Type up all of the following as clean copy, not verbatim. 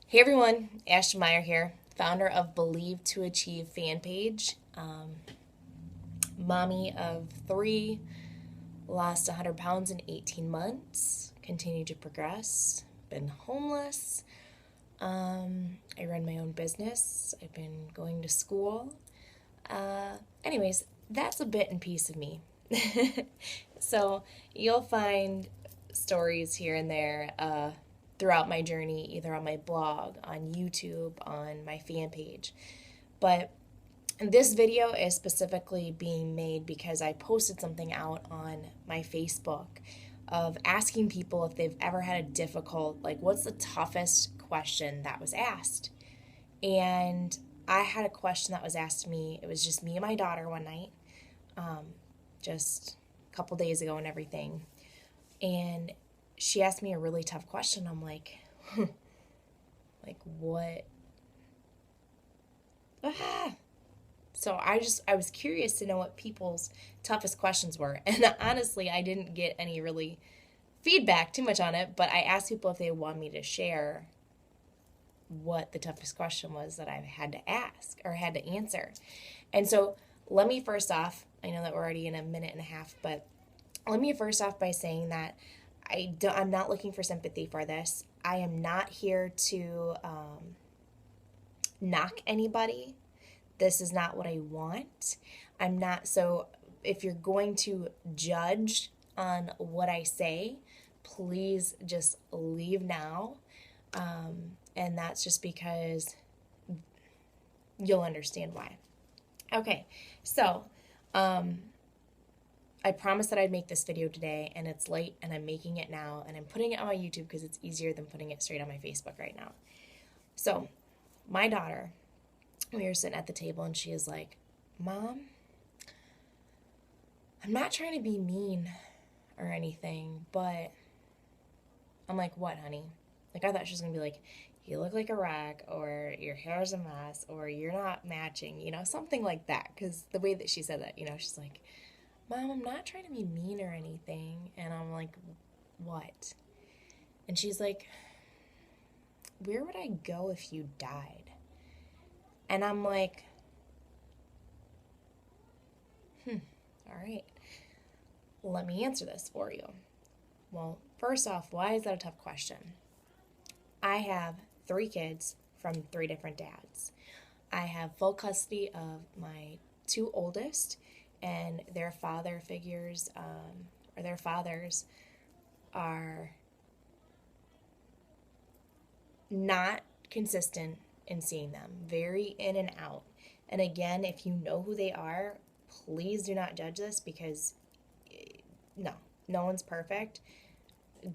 Hey everyone, Ashton Meyer here, founder of Believe to Achieve fan page, mommy of three, lost 100 pounds in 18 months, continue to progress, been homeless. I run my own business, I've been going to school. Anyways, that's a bit and piece of me. So you'll find stories here and there throughout my journey, either on my blog, on YouTube, on my fan page. But this video is specifically being made because I posted something out on my Facebook of asking people if they've ever had a difficult, like, what's the toughest question that was asked? And I had a question that was asked to me. It was just me and my daughter one night, just a couple days ago and everything. And she asked me a really tough question. I'm like, like what? Ah. So I was curious to know what people's toughest questions were. And honestly, I didn't get any really feedback too much on it, but I asked people if they wanted me to share what the toughest question was that I had to ask or had to answer. And so let me first off, I know that we're already in a minute and a half, but let me first off by saying that I'm not looking for sympathy for this. I am not here to knock anybody. This is not what I want. I'm not, so if you're going to judge on what I say, please just leave now. And that's just because you'll understand why. Okay, so I promised that I'd make this video today, and it's late, and I'm making it now, and I'm putting it on my YouTube because it's easier than putting it straight on my Facebook right now. So, my daughter, we were sitting at the table, and she is like, Mom, I'm not trying to be mean or anything, but I'm like, what, honey? Like, I thought she was going to be like, you look like a wreck, or your hair's a mess, or you're not matching, something like that. Because the way that she said that, she's like, Mom, I'm not trying to be mean or anything. And I'm like, what? And she's like, where would I go if you died? And I'm like, all right, let me answer this for you. Well, first off, why is that a tough question? I have 3 kids from 3 different dads. I have full custody of my 2 oldest, and their father figures, or their fathers, are not consistent in seeing them, very in and out. And again, if you know who they are, please do not judge this because no one's perfect.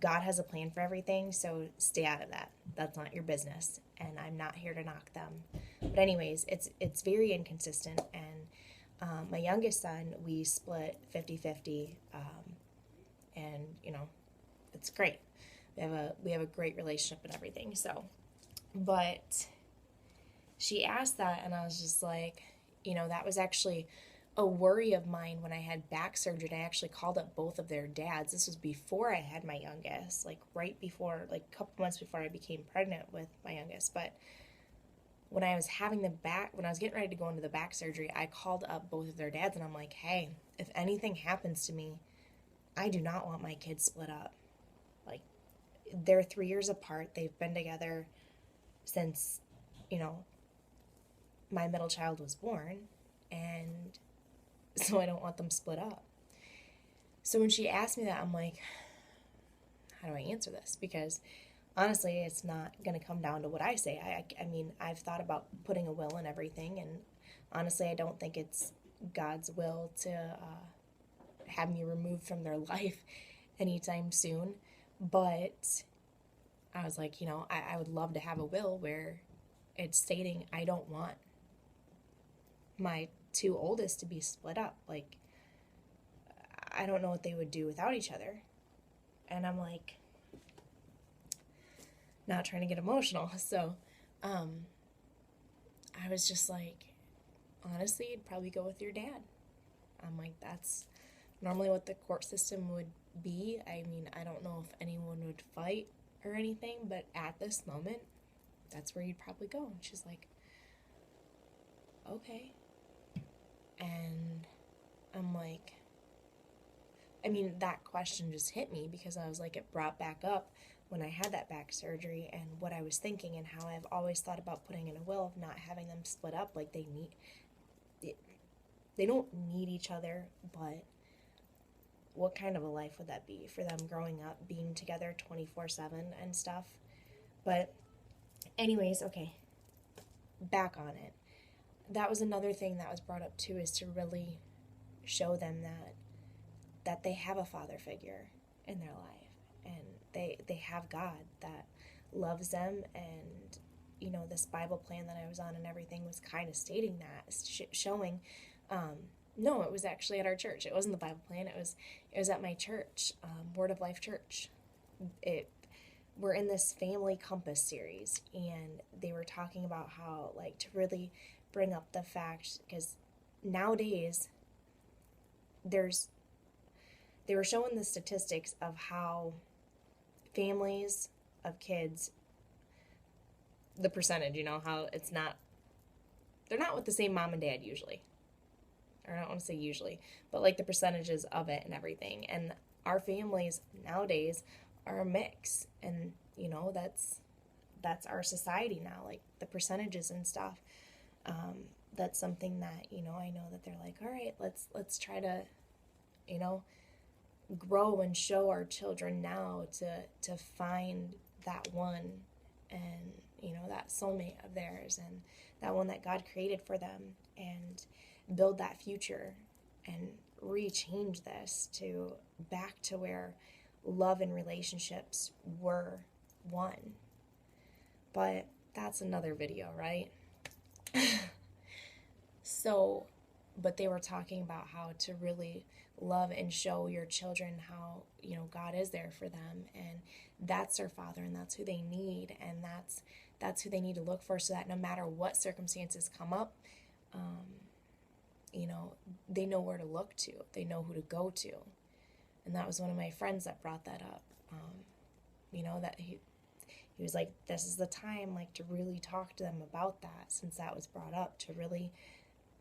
God has a plan for everything, so stay out of that. That's not your business, and I'm not here to knock them. But anyways, it's very inconsistent, and my youngest son, we split 50-50, and it's great. We have a great relationship and everything. So, but she asked that, and I was just like, that was actually a worry of mine when I had back surgery. I actually called up both of their dads. This was before I had my youngest, like right before, like a couple months before I became pregnant with my youngest. But when I was when I was getting ready to go into the back surgery, I called up both of their dads, and I'm like, hey, if anything happens to me, I do not want my kids split up. Like, they're 3 years apart. They've been together since, my middle child was born, and so I don't want them split up. So when she asked me that, I'm like, how do I answer this? Because honestly, it's not going to come down to what I say. I mean, I've thought about putting a will and everything, and honestly, I don't think it's God's will to have me removed from their life anytime soon. But I was like, I would love to have a will where it's stating I don't want my 2 oldest to be split up. Like, I don't know what they would do without each other. And I'm like, not trying to get emotional. So, I was just like, honestly, you'd probably go with your dad. I'm like, that's normally what the court system would be. I mean, I don't know if anyone would fight or anything, but at this moment, that's where you'd probably go. And she's like, okay. And I'm like, I mean, that question just hit me because I was like, it brought back up when I had that back surgery and what I was thinking and how I've always thought about putting in a will of not having them split up. Like they don't need each other, but what kind of a life would that be for them growing up, being together 24/7 and stuff? But anyways, okay, back on it. That was another thing that was brought up too, is to really show them that they have a father figure in their life, and they have God that loves them. And you know, this Bible plan that I was on and everything was kind of stating that, showing no, it was actually at our church. It wasn't the Bible plan. It was at my church, Word of Life Church. We're in this family compass series, and they were talking about how, like, to really bring up the fact, because nowadays they were showing the statistics of how families of kids, the percentage, you know, how they're not with the same mom and dad usually. Or I don't want to say usually, but like the percentages of it and everything. And our families nowadays are a mix, and you know, that's our society now, like the percentages and stuff. That's something that, you know, I know that they're like, all right, let's try to, you know, grow and show our children now to find that one, and you know, that soulmate of theirs, and that one that God created for them, and build that future and rechange this to back to where love and relationships were one. But that's another video, right? So, but they were talking about how to really love and show your children how, you know, God is there for them, and that's their father, and that's who they need, and that's who they need to look for, so that no matter what circumstances come up, you know, they know where to look to, they know who to go to. And that was one of my friends that brought that up. You know, that he was like, this is the time, like, to really talk to them about that, since that was brought up, to really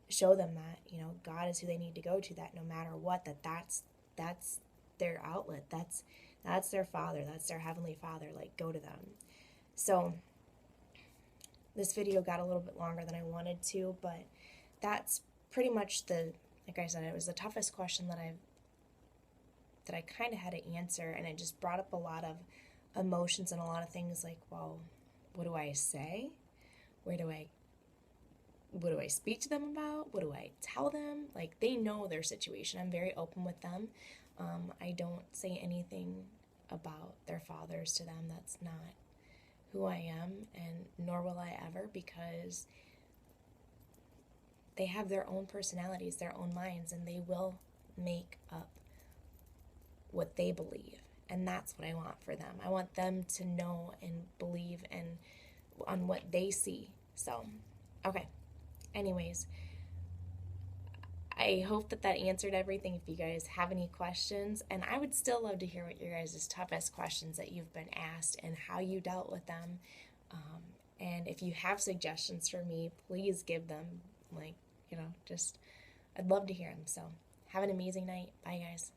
show them that, you know, God is who they need to go to, that no matter what, that's their outlet, that's their father, that's their heavenly father, like, go to them. So this video got a little bit longer than I wanted to, but that's pretty much like I said, it was the toughest question that I kind of had to answer, and it just brought up a lot of emotions and a lot of things, like, well, what do I say? What do I speak to them about? What do I tell them? Like, they know their situation. I'm very open with them. I don't say anything about their fathers to them. That's not who I am, and nor will I ever, because they have their own personalities, their own minds, and they will make up what they believe. And that's what I want for them. I want them to know and believe and on what they see. So, okay. Anyways, I hope that answered everything. If you guys have any questions, and I would still love to hear what your guys' toughest questions that you've been asked and how you dealt with them. And if you have suggestions for me, please give them. Like, you know, just, I'd love to hear them. So have an amazing night. Bye, guys.